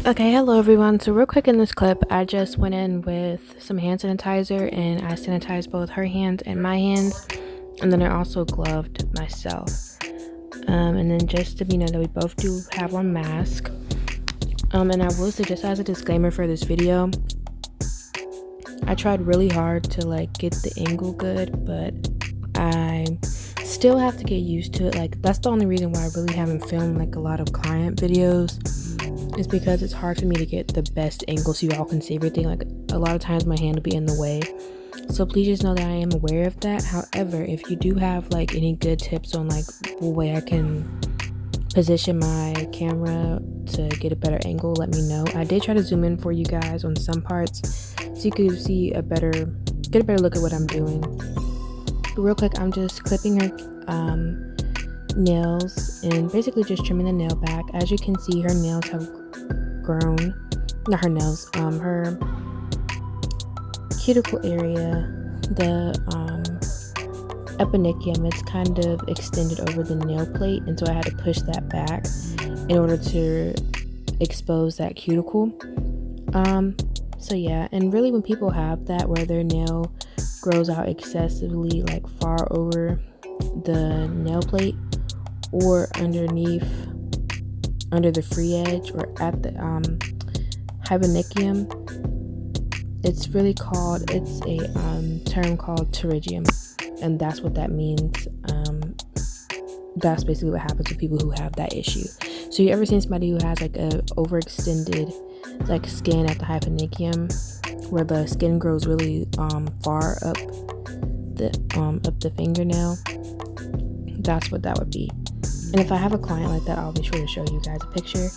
Okay, hello everyone. So real quick in this clip, I just went in with some hand sanitizer and I sanitized both her hands and my hands, and then I also gloved myself. And then just to be know that we both do have on mask. And I will say, just as a disclaimer for this video, I tried really hard to get the angle good, but I still have to get used to it. That's the only reason why I really haven't filmed a lot of client videos, is because it's hard for me to get the best angle so you all can see everything. A lot of times my hand will be in the way, so please just know that I am aware of that. However, if you do have any good tips on the way I can position my camera to get a better angle, let me know. I did try to zoom in for you guys on some parts so you could see get a better look at what I'm doing. But real quick, I'm just clipping her nails and basically just trimming the nail back. As you can see, her nails have grown. Not her nails, her cuticle area, the eponychium, it's kind of extended over the nail plate, and so I had to push that back in order to expose that cuticle. So yeah, and really when people have that where their nail grows out excessively far over the nail plate or underneath, under the free edge or at the hyponychium, it's a term called pterygium, and that's what that means. That's basically what happens with people who have that issue. So you ever seen somebody who has a overextended skin at the hyponychium, where the skin grows really far up the fingernail? That's what that would be. And if I have a client like that, I'll be sure to show you guys a picture.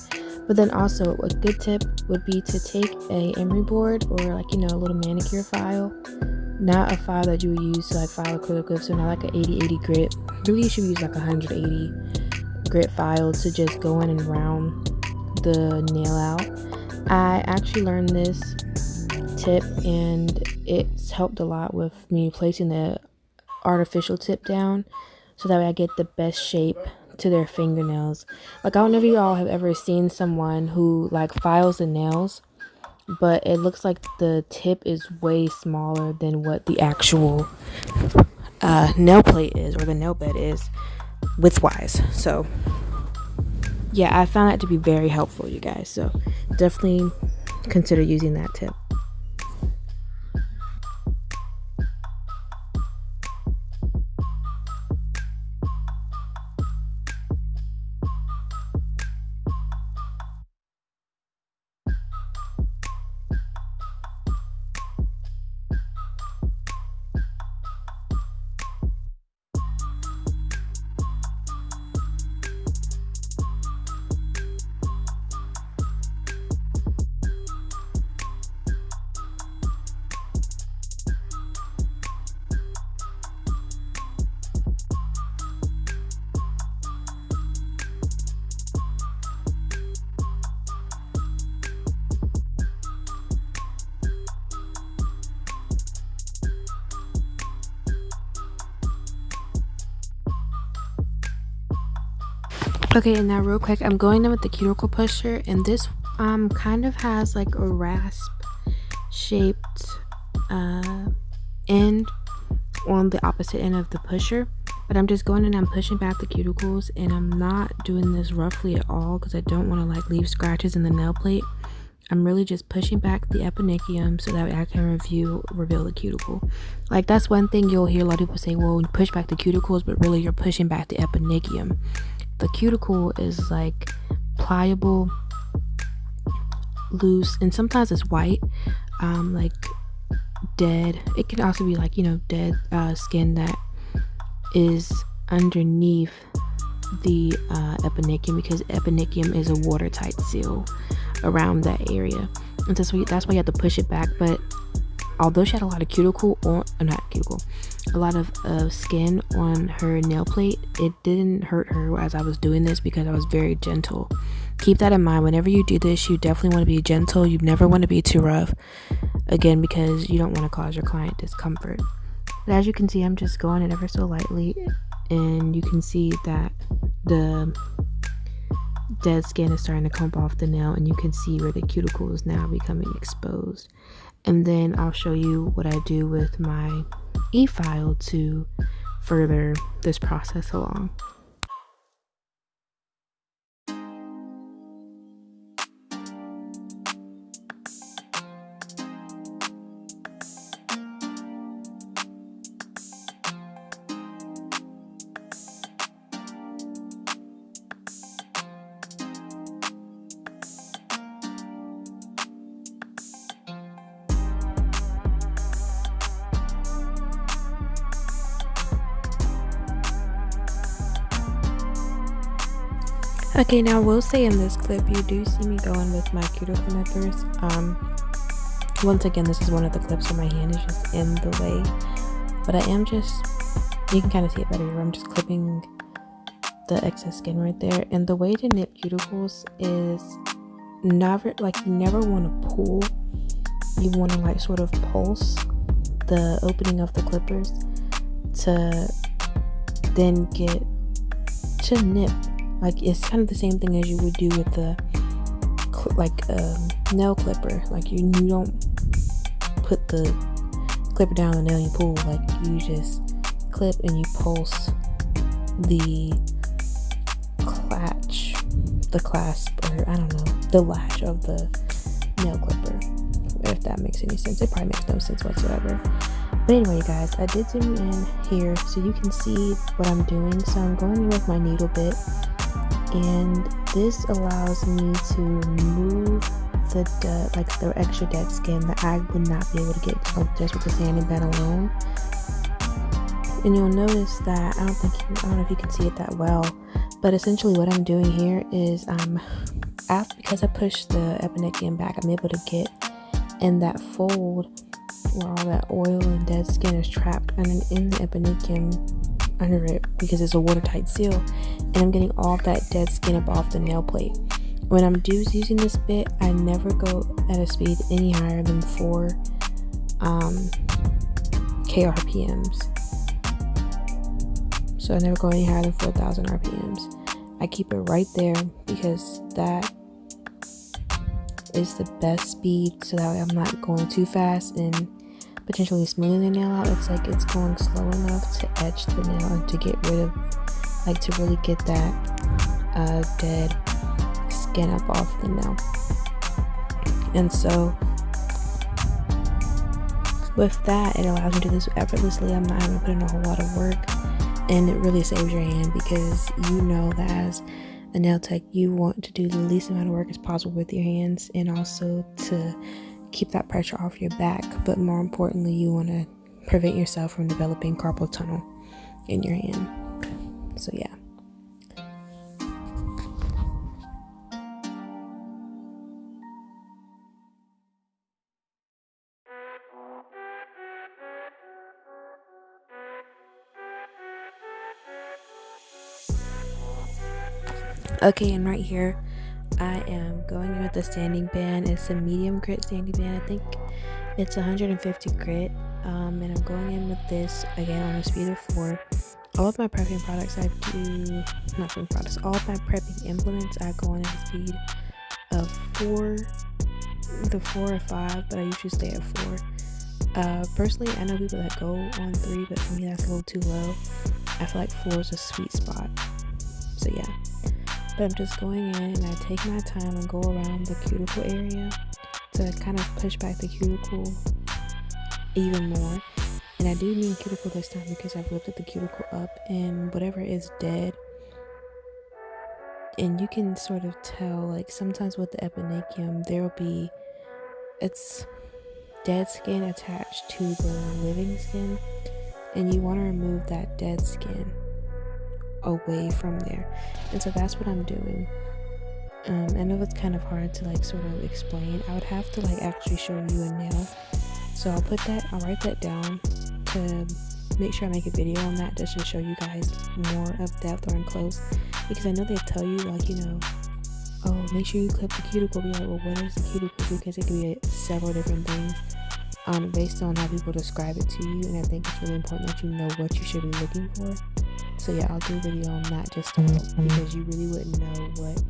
But then also, a good tip would be to take a emery board or a little manicure file, not a file that you would use to file acrylic with, so not an 80/80 grit. Really, you should use 180 grit file to just go in and round the nail out. I actually learned this tip and it's helped a lot with me placing the artificial tip down, so that way I get the best shape to their fingernails. I don't know if you all have ever seen someone who files the nails, but it looks like the tip is way smaller than what the actual nail plate is, or the nail bed is, width-wise. So yeah, I found that to be very helpful, you guys. So definitely consider using that tip. Okay, and now real quick, I'm going in with the cuticle pusher, and this kind of has a rasp shaped end on the opposite end of the pusher, but I'm just going in and I'm pushing back the cuticles, and I'm not doing this roughly at all because I don't want to leave scratches in the nail plate. I'm really just pushing back the eponychium so that way I can reveal the cuticle. That's one thing you'll hear a lot of people say, well, you push back the cuticles, but really you're pushing back the eponychium. The cuticle is pliable, loose, and sometimes it's white, dead. It can also be dead skin that is underneath the eponychium, because eponychium is a watertight seal around that area, and that's why you have to push it back. But although she had a lot of a lot of skin on her nail plate, it didn't hurt her as I was doing this because I was very gentle. Keep that in mind. Whenever you do this, you definitely want to be gentle. You never want to be too rough, again, because you don't want to cause your client discomfort. But as you can see, I'm just going it ever so lightly, and you can see that the dead skin is starting to come off the nail, and you can see where the cuticle is now becoming exposed. And then I'll show you what I do with my e-file to further this process along. Okay, now I will say in this clip you do see me going with my cuticle nippers. Once again, this is one of the clips where my hand is just in the way, but I am just, you can kind of see it better here. I'm just clipping the excess skin right there. And the way to nip cuticles is never, like, you never want to pull. You want to like sort of pulse the opening of the clippers to then get to nip. Like, it's kind of the same thing as you would do with the nail clipper. Like, you don't put the clipper down the nail and you pull. Like, you just clip and you pulse the clasp, or I don't know, the latch of the nail clipper, if that makes any sense. It probably makes no sense whatsoever. But anyway, guys, I did zoom in here so you can see what I'm doing. So I'm going in with my needle bit, and this allows me to move the extra dead skin that I would not be able to get just with the sanding bed alone. And you'll notice that I don't know if you can see it that well, but essentially what I'm doing here is because I pushed the epinicium back, I'm able to get in that fold where all that oil and dead skin is trapped and in the epinicium under it, because it's a watertight seal, and I'm getting all that dead skin up off the nail plate. When I'm using this bit, I never go at a speed any higher than 4 KRPMs. So I never go any higher than 4,000 RPMs. I keep it right there because that is the best speed, so that way I'm not going too fast and potentially smoothing the nail out. It's like it's going slow enough to etch the nail and to get rid of, like, to really get that dead skin up off the nail. And so with that, it allows me to do this effortlessly. I'm not having to put in a whole lot of work, and it really saves your hand, because you know that as a nail tech, you want to do the least amount of work as possible with your hands, and also to keep that pressure off your back. But more importantly, you want to prevent yourself from developing carpal tunnel in your hand. So yeah. Okay, and right here I am going in with the sanding band. It's a medium grit sanding band. I think it's 150 grit, and I'm going in with this again on a speed of 4. All of my prepping products all of my prepping implements I go on at a speed of 4, either 4 or 5, but I usually stay at 4. Personally, I know people that go on 3, but for me that's a little too low. I feel like 4 is a sweet spot. So yeah. But I'm just going in and I take my time and go around the cuticle area to kind of push back the cuticle even more. And I do mean cuticle this time because I've lifted the cuticle up and whatever is dead. And you can sort of tell, like, sometimes with the epinicium, it's dead skin attached to the living skin, and you want to remove that dead skin away from there. And so that's what I'm doing. I know it's kind of hard to like sort of explain. I would have to like actually show you a nail, so I'll write that down to make sure I make a video on that, just to show you guys more of depth or in close, because I know they tell you, like, you know, oh, make sure you clip the cuticle. Be like, well, what is the cuticle? Because it can be several different things based on how people describe it to you, and I think it's really important that you know what you should be looking for. So yeah, I'll do a video on that just to help, because you really wouldn't know what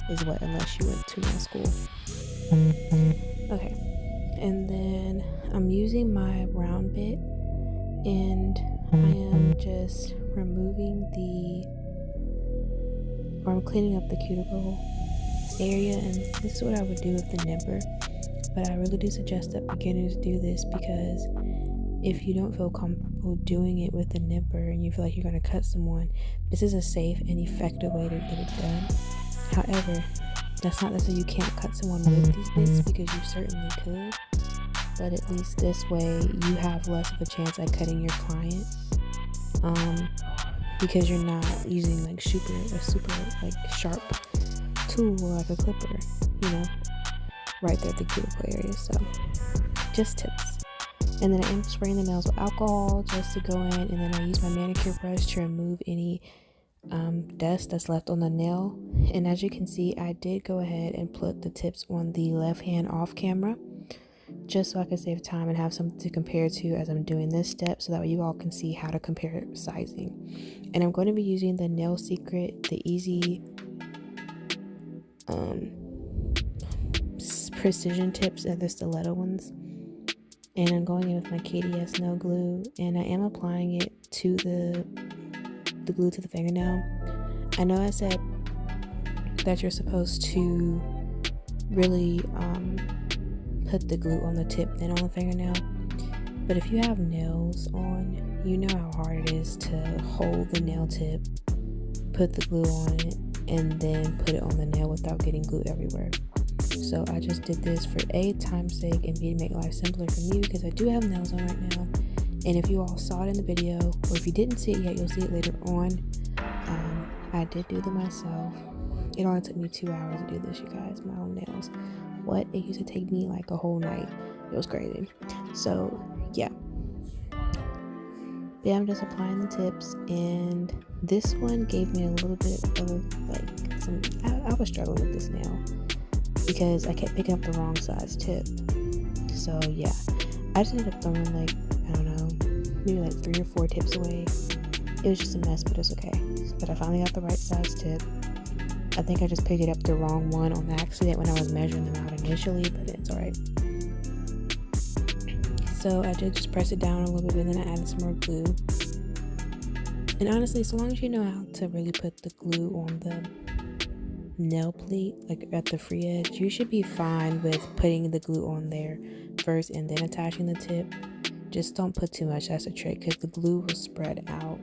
is what, unless you went to nail school. Okay, and then I'm using my round bit, and I am just removing I'm cleaning up the cuticle area, and this is what I would do with the nipper. But I really do suggest that beginners do this, because if you don't feel comfortable doing it with the nipper and you feel like you're going to cut someone, this is a safe and effective way to get it done. However, that's not to say you can't cut someone with these bits, because you certainly could, but at least this way you have less of a chance at cutting your client, because you're not using like a super like sharp tool like a clipper, right there at the cuticle area. So just tips. And then I am spraying the nails with alcohol just to go in, and then I use my manicure brush to remove any dust that's left on the nail. And as you can see, I did go ahead and put the tips on the left hand off camera, just so I can save time and have something to compare to as I'm doing this step, so that way you all can see how to compare sizing. And I'm going to be using the Nail Secret, the Easy precision tips, and the stiletto ones. And I'm going in with my KDS Nail Glue, and I am applying it to the glue to the fingernail. I know I said that you're supposed to really put the glue on the tip, then on the fingernail, but if you have nails on, you know how hard it is to hold the nail tip, put the glue on it, and then put it on the nail without getting glue everywhere. So I just did this for time's sake, and B, to make life simpler for me, because I do have nails on right now. And if you all saw it in the video, or if you didn't see it yet, you'll see it later on. I did do them myself. It only took me 2 hours to do this, you guys, my own nails. What? It used to take me like a whole night. It was crazy. So yeah. But I'm just applying the tips, and this one gave me a little bit of like some, I was struggling with this nail because I kept picking up the wrong size tip. So yeah, I just ended up throwing like, I don't know, maybe like 3 or 4 tips away. It was just a mess, but it's okay. But I finally got the right size tip. I think I just picked it up the wrong one on accident when I was measuring them out initially, but it's alright. So I did just press it down a little bit, and then I added some more glue. And honestly, so long as you know how to really put the glue on the nail plate, like at the free edge, you should be fine with putting the glue on there first and then attaching the tip. Just don't put too much, that's a trick, because the glue will spread out.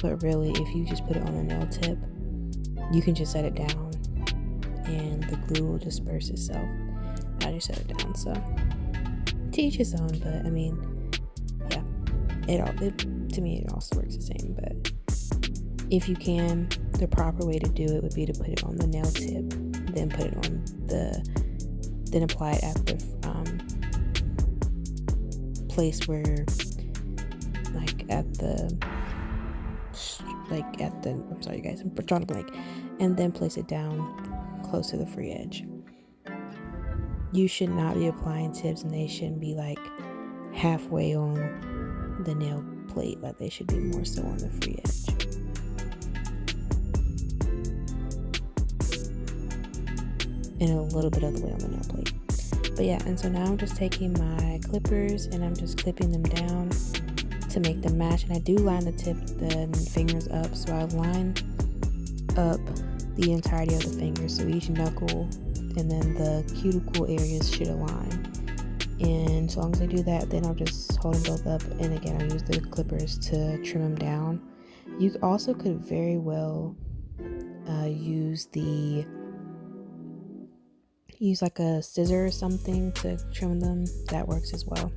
But really, if you just put it on the nail tip, you can just set it down and the glue will disperse itself. I just set it down, so to each his own. But I mean, yeah, to me it also works the same. But if you can, the proper way to do it would be to put it on the nail tip, then put it on then apply it at the place where, I'm sorry guys, I'm drawing a blank, and then place it down close to the free edge. You should not be applying tips, and they shouldn't be like halfway on the nail plate, like they should be more so on the free edge. And a little bit of the way on the nail plate. But yeah, and so now I'm just taking my clippers and I'm just clipping them down to make them match. And I do line the fingers up, so I line up the entirety of the fingers, so each knuckle and then the cuticle areas should align. And so long as I do that, then I'll just hold them both up, and again I'll use the clippers to trim them down. You also could very well use like a scissor or something to trim them. That works as well.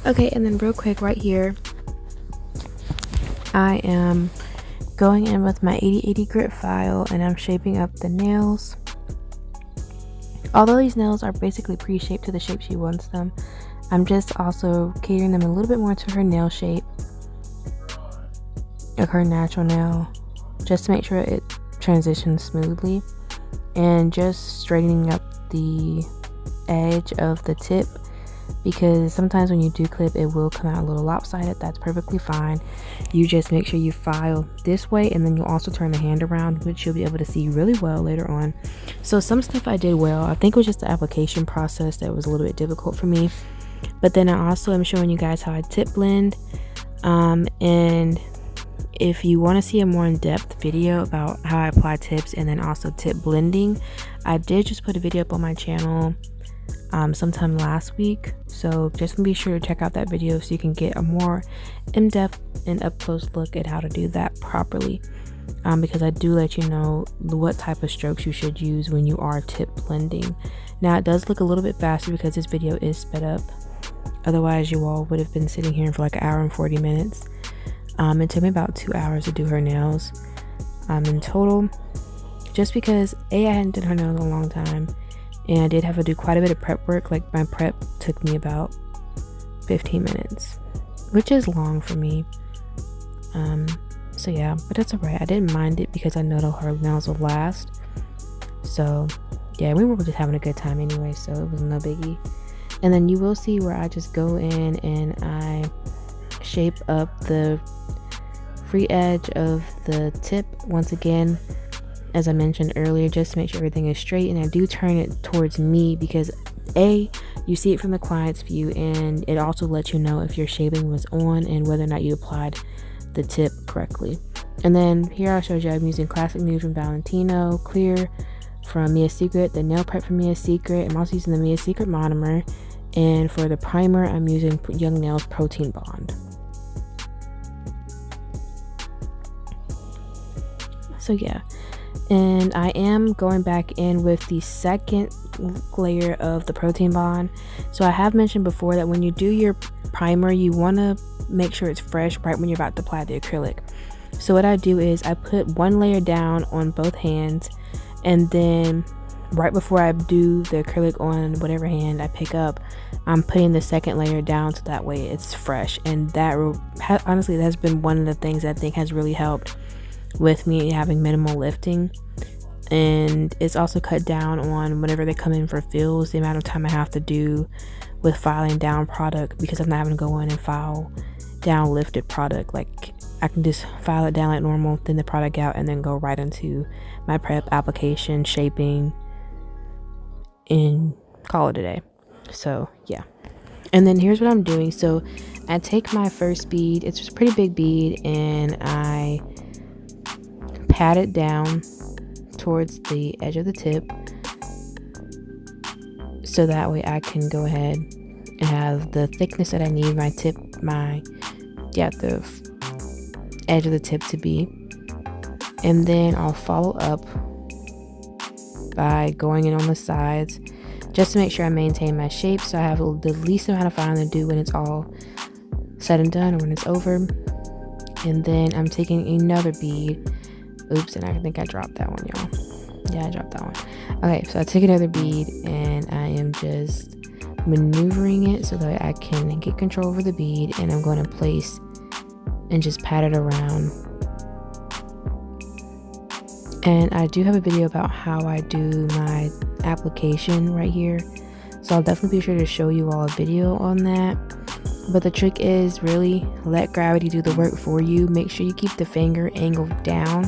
Okay, and then real quick right here, I am going in with my 80/80 grit file and I'm shaping up the nails. Although these nails are basically pre-shaped to the shape she wants them, I'm just also catering them a little bit more to her nail shape, like her natural nail, just to make sure it transitions smoothly, and just straightening up the edge of the tip because sometimes when you do clip, it will come out a little lopsided. That's perfectly fine. You just make sure you file this way, and then you'll also turn the hand around, which you'll be able to see really well later on. So some stuff I did well. I think it was just the application process that was a little bit difficult for me. But then I also am showing you guys how I tip blend. And if you want to see a more in-depth video about how I apply tips and then also tip blending, I did just put a video up on my channel sometime last week, so just be sure to check out that video so you can get a more in-depth and up-close look at how to do that properly, because I do let you know what type of strokes you should use when you are tip blending. Now it does look a little bit faster because this video is sped up, otherwise you all would have been sitting here for like an hour and 40 minutes. It took me about 2 hours to do her nails in total, just because I hadn't done her nails in a long time, and I did have to do quite a bit of prep work. Like my prep took me about 15 minutes, which is long for me. So yeah, but that's alright. I didn't mind it because I know that her nails will last. So yeah, we were just having a good time anyway, so it was no biggie. And then you will see where I just go in and I shape up the free edge of the tip once again, as I mentioned earlier, just to make sure everything is straight. And I do turn it towards me because you see it from the client's view, and it also lets you know if your shaping was on and whether or not you applied the tip correctly. And then here I showed you I'm using Classic Nude from Valentino, Clear from Mia Secret, the nail prep from Mia Secret. I'm also using the Mia Secret Monomer, and for the primer I'm using Young Nails Protein Bond. So yeah, and I am going back in with the second layer of the protein bond. So I have mentioned before that when you do your primer, you want to make sure it's fresh right when you're about to apply the acrylic. So what I do is I put one layer down on both hands, and then right before I do the acrylic on whatever hand I pick up, I'm putting the second layer down so that way it's fresh. And that honestly, that's been one of the things I think has really helped with me having minimal lifting. And it's also cut down on whenever they come in for fills, the amount of time I have to do with filing down product, because I'm not having to go in and file down lifted product. Like I can just file it down like normal, thin the product out, and then go right into my prep, application, shaping, and call it a day. So yeah, and then here's what I'm doing. So I take my first bead, it's just a pretty big bead, and I pat it down towards the edge of the tip, so that way I can go ahead and have the thickness that I need the edge of the tip to be. And then I'll follow up by going in on the sides just to make sure I maintain my shape, so I have the least amount of filing to do when it's all said and done, or when it's over. And then I'm taking another bead. Oops, and I think I dropped that one, y'all. Yeah, I dropped that one. Okay, so I took another bead and I am just maneuvering it so that I can get control over the bead, and I'm going to place and just pat it around. And I do have a video about how I do my application right here, so I'll definitely be sure to show you all a video on that. But the trick is really let gravity do the work for you. Make sure you keep the finger angled down,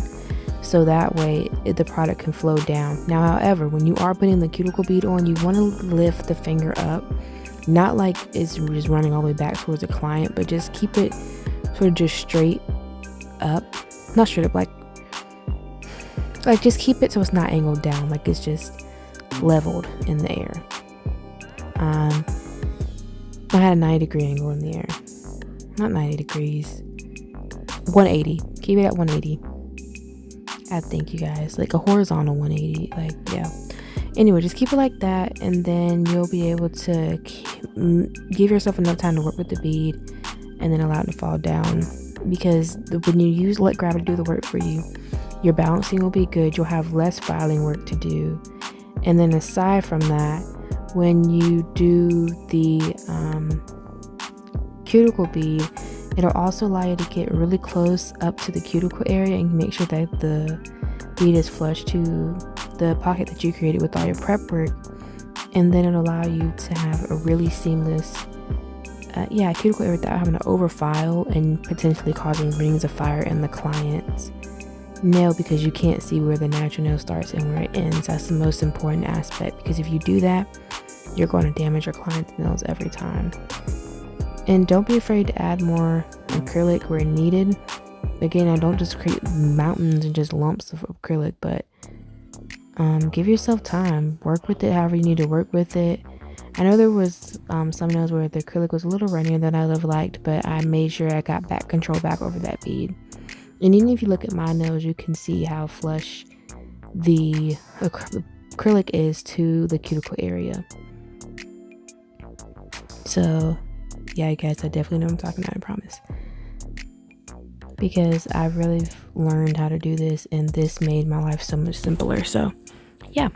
so that way the product can flow down. Now, however, when you are putting the cuticle bead on, you want to lift the finger up, not like it's just running all the way back towards the client, but just keep it sort of just straight up, not straight up, like just keep it so it's not angled down, like it's just leveled in the air. I had a 90-degree angle in the air, not 90 degrees, 180. Keep it at 180. I think, you guys, like a horizontal 180, like, yeah. Anyway, just keep it like that, and then you'll be able to give yourself enough time to work with the bead, and then allow it to fall down. Because when you let gravity do the work for you, your balancing will be good. You'll have less filing work to do. And then aside from that, when you do the cuticle bead, it'll also allow you to get really close up to the cuticle area and make sure that the bead is flush to the pocket that you created with all your prep work. and then it'll allow you to have a really seamless cuticle area without having to overfile and potentially causing rings of fire in the client's nail, because you can't see where the natural nail starts and where it ends. That's the most important aspect, because if you do that, you're going to damage your client's nails every time. And don't be afraid to add more acrylic where needed. Again, I don't just create mountains and just lumps of acrylic, but give yourself time. Work with it however you need to work with it. I know there was some nails where the acrylic was a little runnier than I would have liked, but I made sure I got back control back over that bead. And even if you look at my nails, you can see how flush the acrylic is to the cuticle area. So yeah, you guys, I definitely know what I'm talking about, I promise. Because I really learned how to do this, and this made my life so much simpler. So yeah.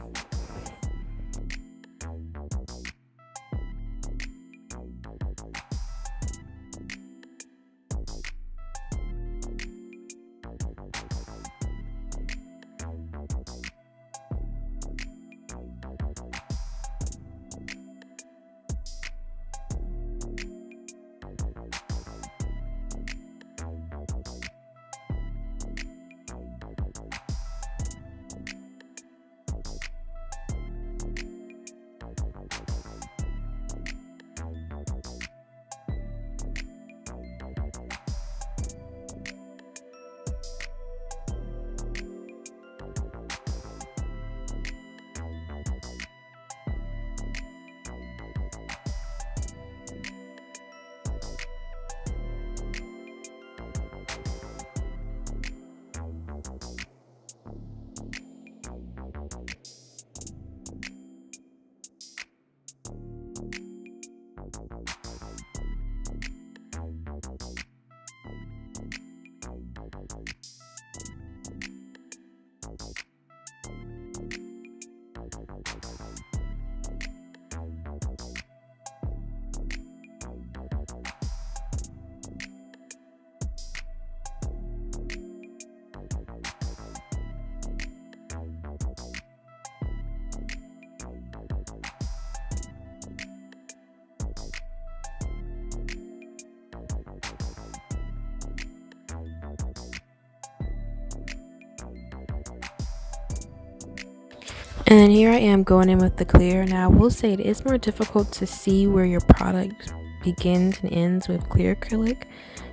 And then here I am going in with the clear. Now I will say it is more difficult to see where your product begins and ends with clear acrylic.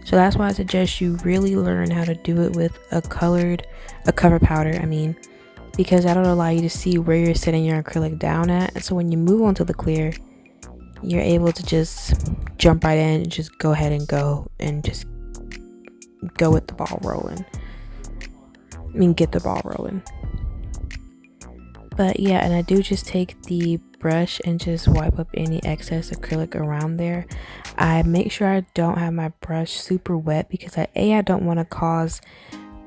So that's why I suggest you really learn how to do it with a cover powder, because that'll allow you to see where you're setting your acrylic down at. And so when you move on to the clear, you're able to just jump right in and just go ahead and just go with the ball rolling. Get the ball rolling. But yeah, and I do just take the brush and just wipe up any excess acrylic around there. I make sure I don't have my brush super wet, because I don't want to cause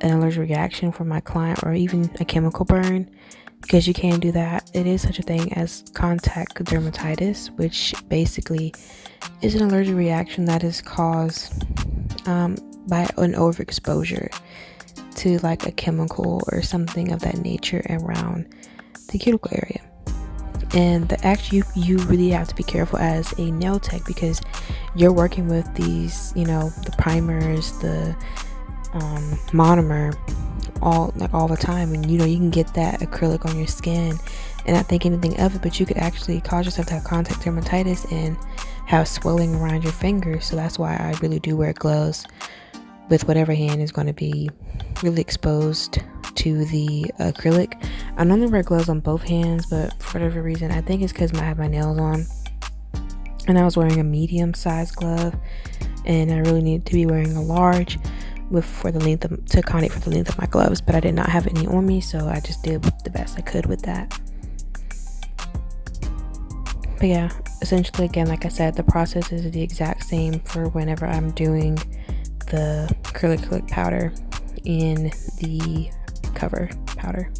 an allergic reaction for my client or even a chemical burn, because you can do that. It is such a thing as contact dermatitis, which basically is an allergic reaction that is caused by an overexposure to like a chemical or something of that nature around the cuticle area. And you really have to be careful as a nail tech, because you're working with these, the primers, the monomer all the time, and you can get that acrylic on your skin and not think anything of it, but you could actually cause yourself to have contact dermatitis and have swelling around your fingers. So that's why I really do wear gloves with whatever hand is going to be really exposed to the acrylic. I normally wear gloves on both hands, but for whatever reason, I think it's because I have my nails on and I was wearing a medium size glove, and I really needed to be wearing a large to accommodate for the length of my gloves, but I did not have any on me, so I just did the best I could with that. But yeah, essentially, again, like I said, the process is the exact same for whenever I'm doing the acrylic powder in the cover powder.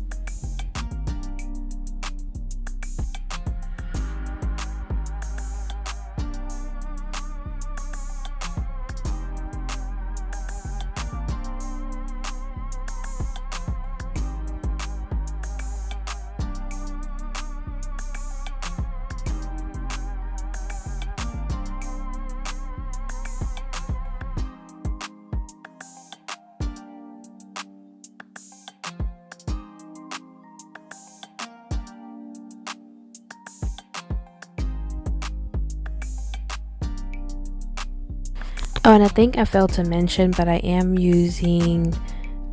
Oh, and I think I failed to mention, but I am using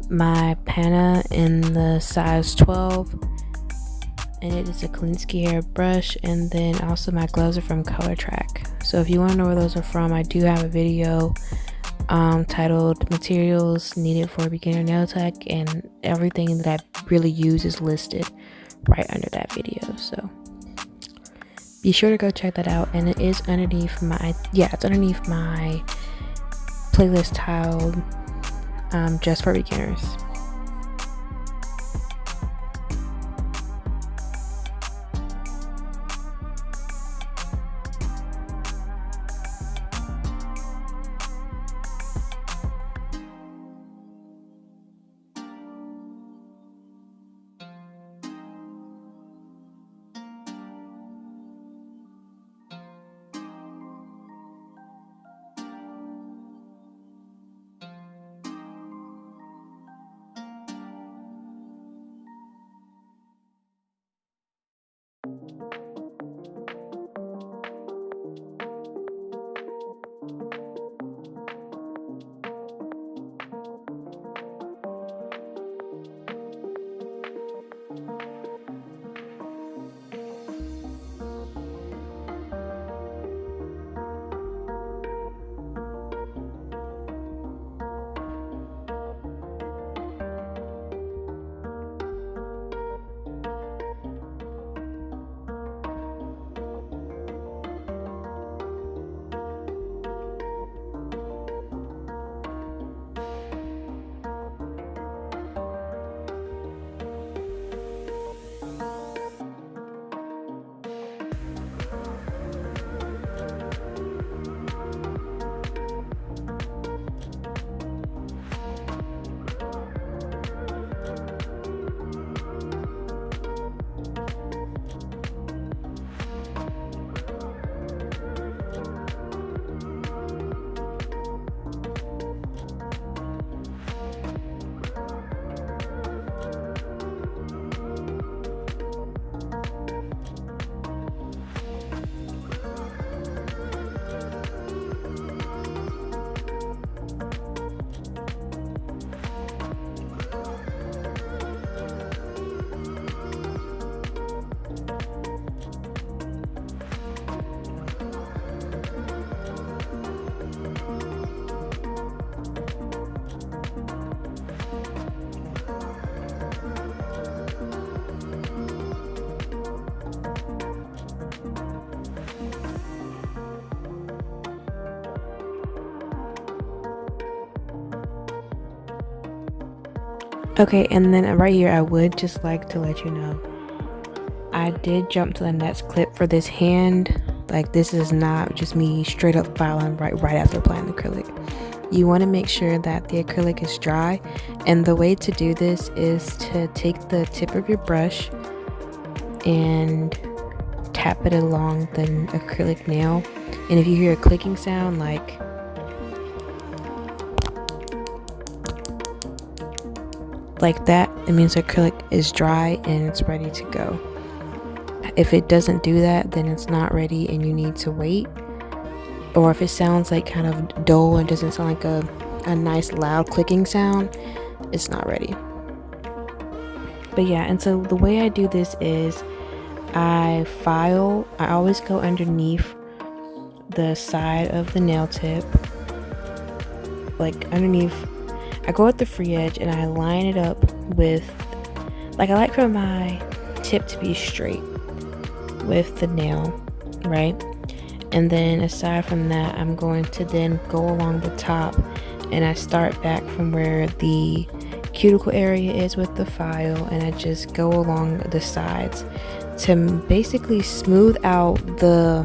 my panna in the size 12, and it is a Kolinsky hair brush, and then also my gloves are from Color Track. So if you want to know where those are from, I do have a video titled Materials Needed for Beginner Nail Tech, and everything that I really use is listed right under that video. So be sure to go check that out, and it is underneath my it's underneath my playlist titled Just for Beginners. Okay, and then right here, I would just like to let you know, I did jump to the next clip for this hand. Like, this is not just me straight up filing right after applying the acrylic. You want to make sure that the acrylic is dry, and the way to do this is to take the tip of your brush and tap it along the acrylic nail, and if you hear a clicking sound like that, it means the acrylic is dry and it's ready to go. If it doesn't do that, then it's not ready and you need to wait. Or if it sounds like kind of dull and doesn't sound like a nice loud clicking sound, it's not ready. But yeah, and so the way I do this is I always go underneath the side of the nail tip, like underneath. I go at the free edge and I line it up with, like, I like for my tip to be straight with the nail, right? And then aside from that, I'm going to then go along the top, and I start back from where the cuticle area is with the file, and I just go along the sides to basically smooth out the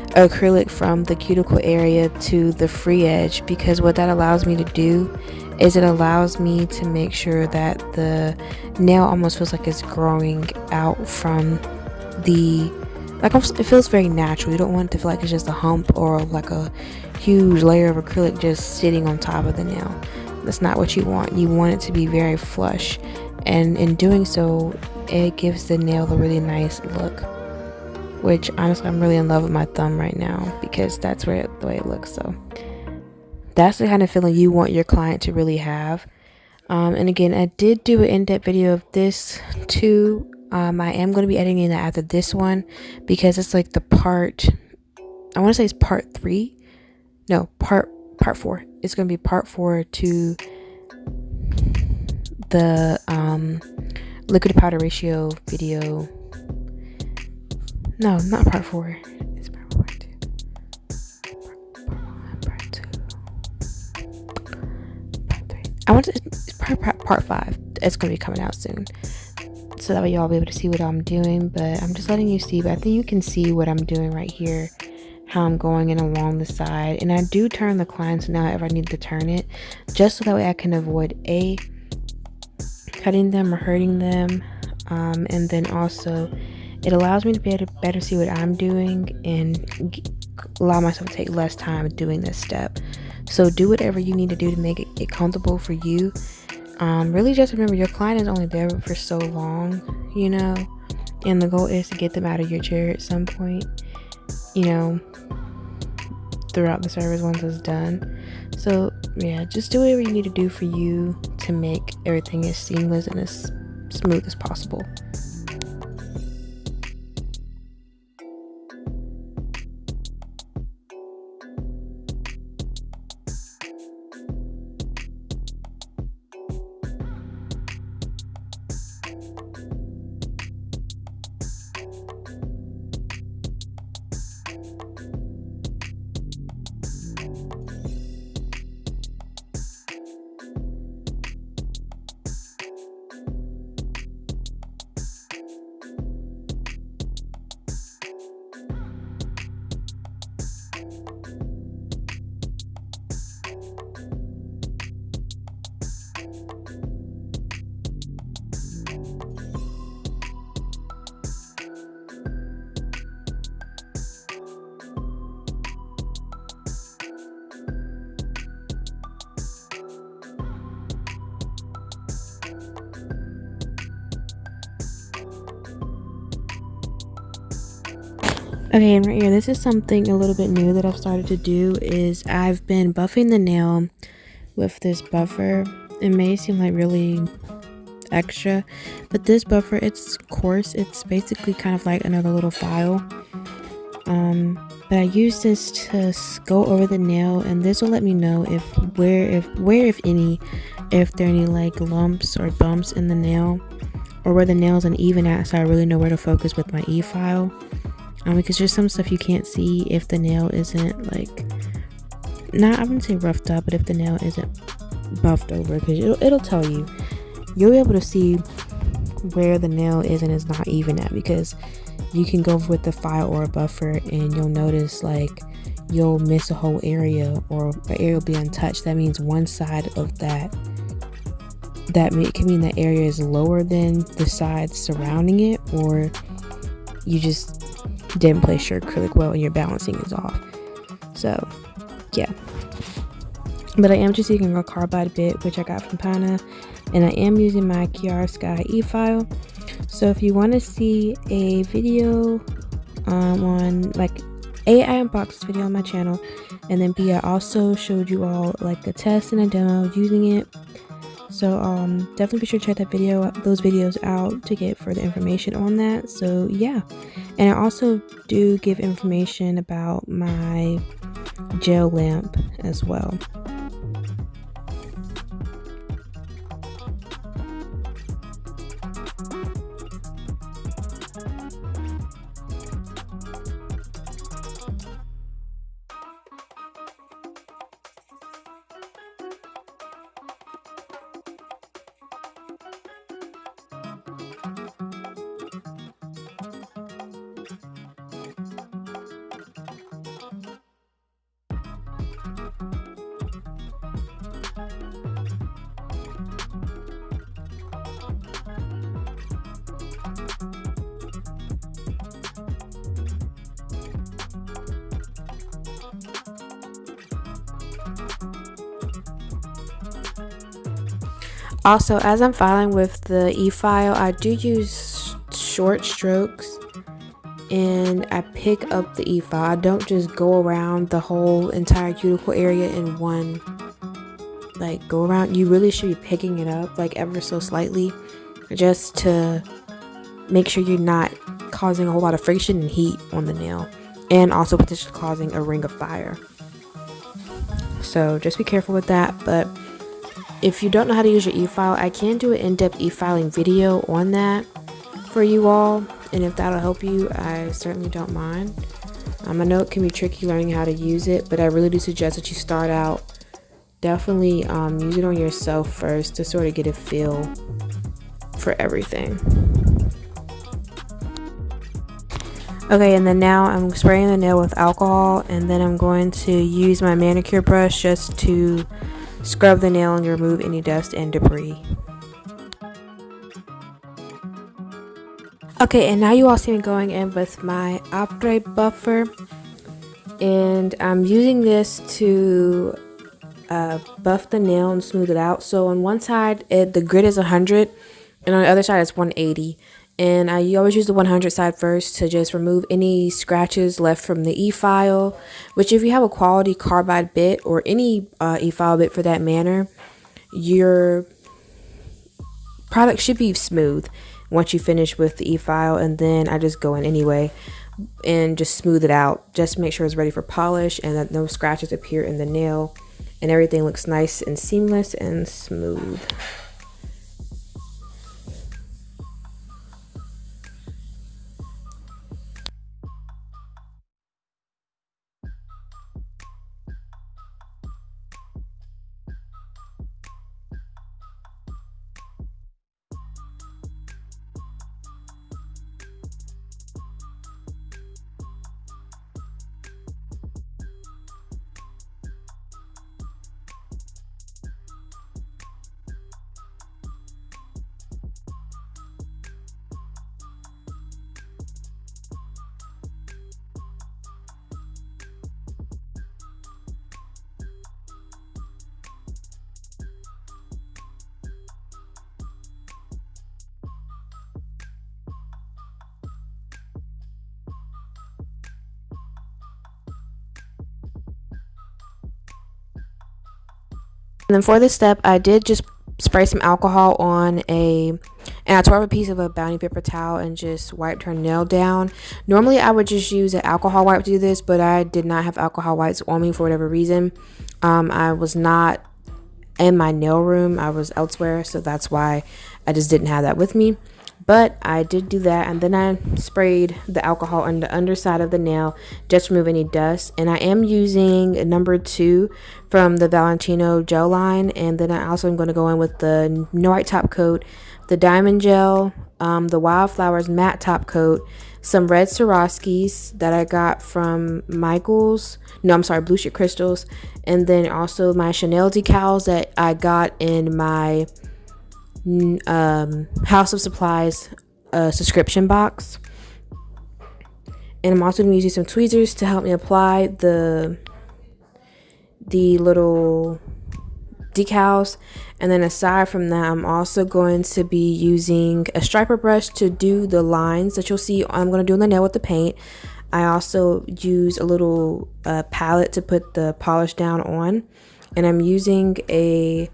acrylic from the cuticle area to the free edge, because what that allows me to do is it allows me to make sure that the nail almost feels like it's growing out from the, like, it feels very natural. You don't want it to feel like it's just a hump or like a huge layer of acrylic just sitting on top of the nail. That's not what you want. You want it to be very flush, and in doing so, it gives the nail a really nice look, which honestly I'm really in love with my thumb right now because that's the way it looks. So that's the kind of feeling you want your client to really have. And again, I did do an in-depth video of this too. I am going to be editing that after this one because it's like the part, I want to say it's part 3. No, part 4. It's going to be part 4 to the liquid to powder ratio video. No, not part 4. It's part 4, part 2. Part 3. I want to, it's part 5. It's going to be coming out soon. So that way y'all be able to see what I'm doing. But I'm just letting you see. But I think you can see what I'm doing right here. How I'm going in along the side. And I do turn the clients now if I need to turn it. Just so that way I can avoid cutting them or hurting them. And then also it allows me to be able to better see what I'm doing and allow myself to take less time doing this step. So do whatever you need to do to make it comfortable for you. Really just remember your client is only there for so long, you know, and the goal is to get them out of your chair at some point, you know, throughout the service once it's done. So yeah, just do whatever you need to do for you to make everything as seamless and as smooth as possible. Okay, and right here, this is something a little bit new that I've started to do is I've been buffing the nail with this buffer. It may seem like really extra, but this buffer, it's coarse. It's basically kind of like another little file. But I use this to go over the nail, and this will let me know where if any, if there are any like lumps or bumps in the nail, or where the nail's uneven at, so I really know where to focus with my e-file. Because there's some stuff you can't see if the nail isn't like, I wouldn't say roughed up, but if the nail isn't buffed over, because it'll tell you. You'll be able to see where the nail is and is not even at, because you can go with a file or a buffer and you'll notice like you'll miss a whole area, or an area will be untouched. That means one side of that can mean that area is lower than the side surrounding it, or you just didn't place your acrylic well and your balancing is off. So yeah, but I am just using a carbide bit, which I got from Pana, and I am using my Kiara Sky e-file. So if you want to see a video on like I unboxed this video on my channel, and then B, I also showed you all like a test and a demo using it. So definitely be sure to check those videos out to get further information on that. So yeah, and I also do give information about my gel lamp as well. Also, as I'm filing with the e-file, I do use short strokes and I pick up the e-file. I don't just go around the whole entire cuticle area in one, like, go around. You really should be picking it up, like, ever so slightly, just to make sure you're not causing a whole lot of friction and heat on the nail, and also potentially causing a ring of fire. So just be careful with that. But if you don't know how to use your e-file, I can do an in-depth e-filing video on that for you all, and if that'll help you, I certainly don't mind. I know it can be tricky learning how to use it, but I really do suggest that you start out, definitely use it on yourself first to sort of get a feel for everything. Okay, and then now I'm spraying the nail with alcohol, and then I'm going to use my manicure brush just to scrub the nail and remove any dust and debris. Okay, and now you all see me going in with my Optre buffer, and I'm using this to buff the nail and smooth it out. So on one side, the grit is 100, and on the other side it's 180. And I always use the 100 side first to just remove any scratches left from the e-file, which if you have a quality carbide bit or any e-file bit for that matter, your product should be smooth once you finish with the e-file. And then I just go in anyway and just smooth it out, just to make sure it's ready for polish and that no scratches appear in the nail and everything looks nice and seamless and smooth. And then for this step, I did just spray some alcohol on and I tore up a piece of a bounty paper towel and just wiped her nail down. Normally I would just use an alcohol wipe to do this, but I did not have alcohol wipes on me for whatever reason. I was not in my nail room, I was elsewhere, so that's why I just didn't have that with me. But I did do that, and then I sprayed the alcohol on the underside of the nail just to remove any dust. And I am using number 2 from the Valentino gel line, and then I also am going to go in with the No White top coat, the diamond gel, the Wildflowers matte top coat, some red Swarovskis that I got from Michaels, Blue Shit Crystals, and then also my Chanel decals that I got in my House of Suppliez subscription box. And I'm also going to be using some tweezers to help me apply the little decals. And then aside from that, I'm also going to be using a striper brush to do the lines that you'll see I'm going to do on the nail with the paint. I also use a little palette to put the polish down on, and I'm using a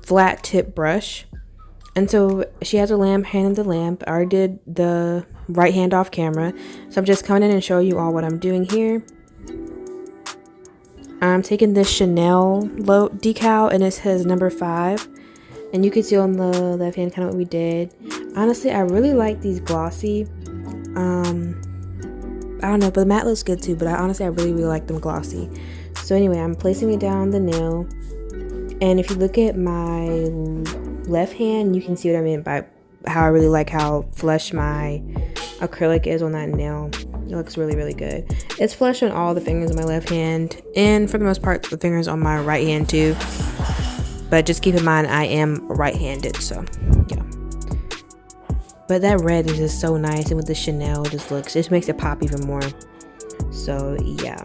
flat tip brush. And so she has her lamp, hand in the lamp. I already did the right hand off camera, so I'm just coming in and showing you all what I'm doing here. I'm taking this Chanel decal, and it says number 5, and you can see on the left hand kind of what we did. Honestly, I really like these glossy. I don't know, but the matte looks good too, but I really like them glossy. So anyway, I'm placing it down the nail, and if you look at my left hand, you can see what I mean by how I really like how flush my acrylic is on that nail. It looks really, really good. It's flush on all the fingers on my left hand, and for the most part the fingers on my right hand too, but just keep in mind I am right-handed, so yeah. But that red is just so nice, and with the Chanel, it just makes it pop even more. So yeah.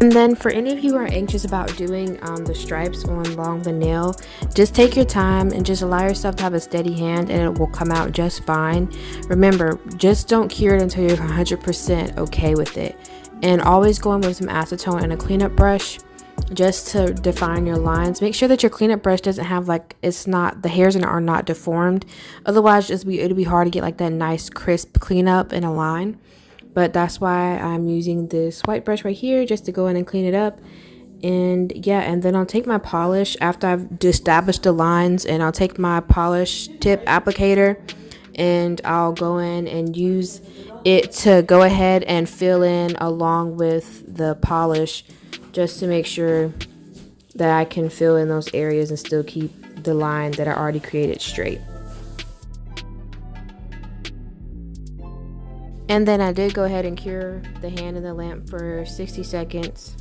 And then for any of you who are anxious about doing the stripes along the nail, just take your time and just allow yourself to have a steady hand and it will come out just fine. Remember, just don't cure it until you're 100% okay with it. And always go in with some acetone and a cleanup brush just to define your lines. Make sure that your cleanup brush doesn't have the hairs in it are not deformed. Otherwise, it'll be hard to get like that nice crisp cleanup in a line. But that's why I'm using this white brush right here just to go in and clean it up. And yeah, and then I'll take my polish after I've established the lines, and I'll take my polish tip applicator and I'll go in and use it to go ahead and fill in along with the polish, just to make sure that I can fill in those areas and still keep the line that I already created straight. And then I did go ahead and cure the hand in the lamp for 60 seconds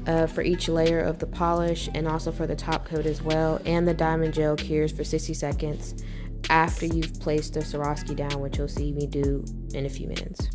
for each layer of the polish, and also for the top coat as well. And the diamond gel cures for 60 seconds after you've placed the Swarovski down, which you'll see me do in a few minutes.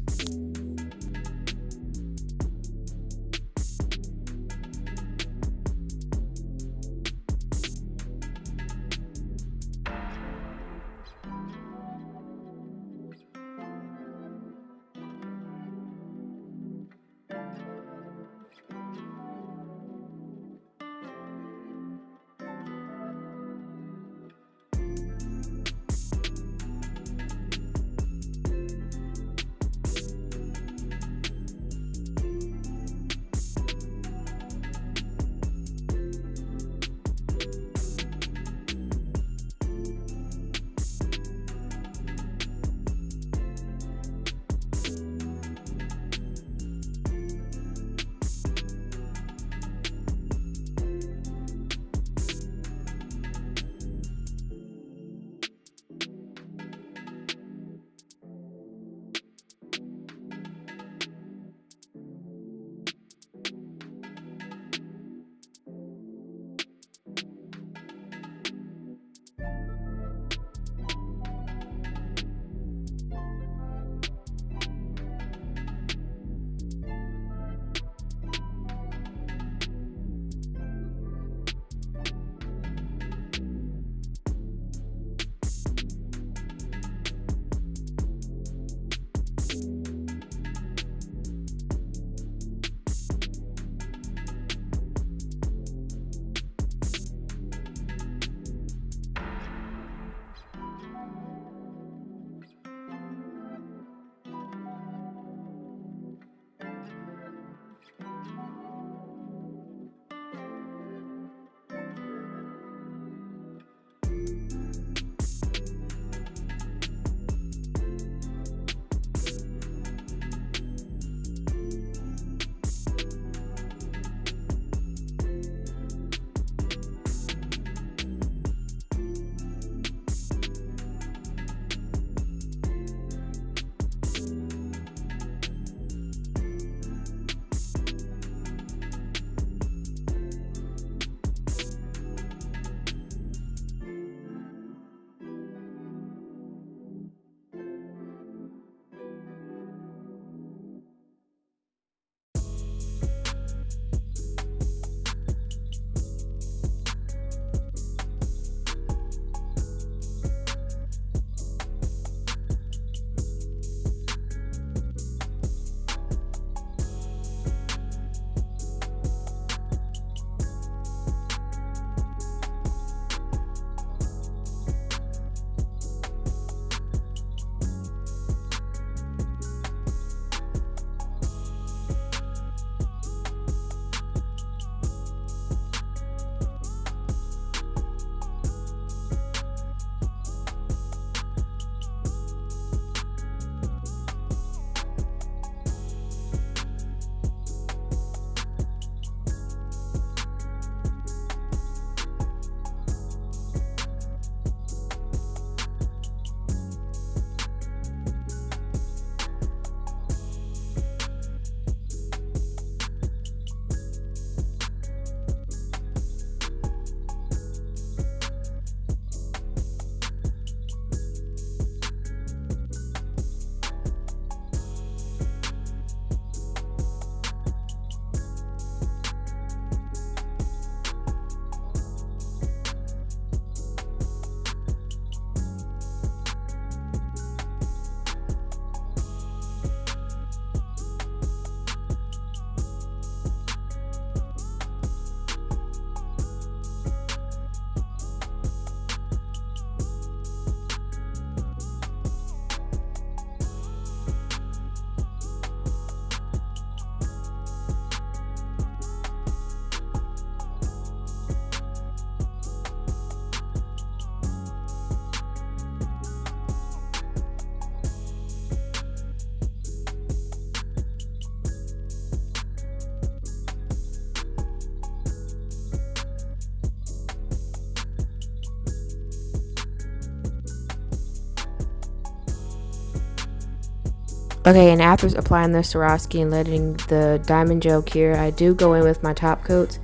Okay, and after applying the Swarovski and letting the diamond gel cure, I do go in with my top coats.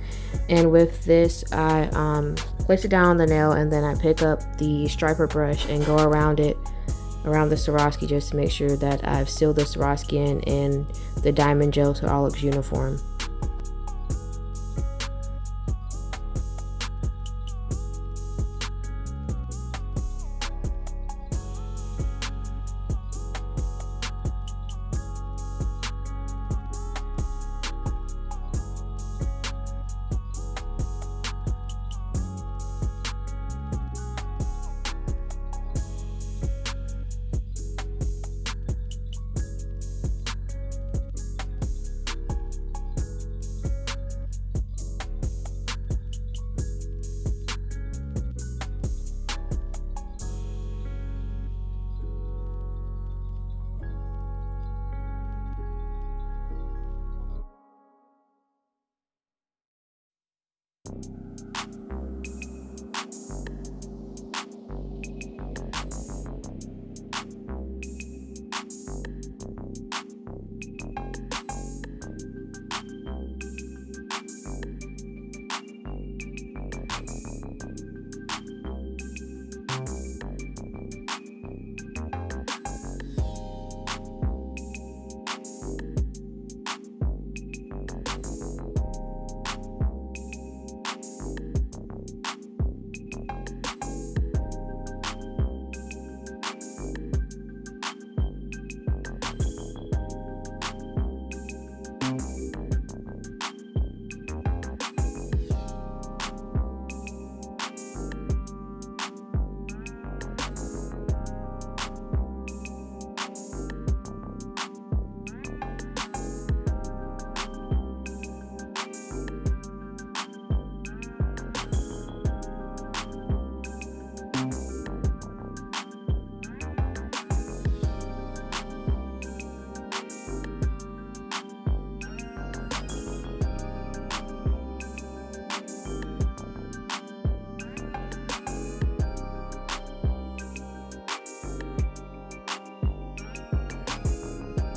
And with this, I place it down on the nail, and then I pick up the striper brush and go around it, around the Swarovski, just to make sure that I've sealed the Swarovski in and the diamond gel so it all looks uniform.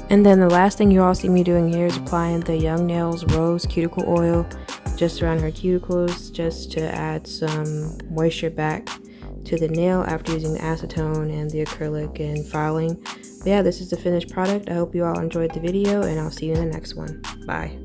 And then the last thing you all see me doing here is applying the Young Nails Rose Cuticle Oil just around her cuticles, just to add some moisture back to the nail after using the acetone and the acrylic and filing. But yeah, this is the finished product. I hope you all enjoyed the video, and I'll see you in the next one. Bye.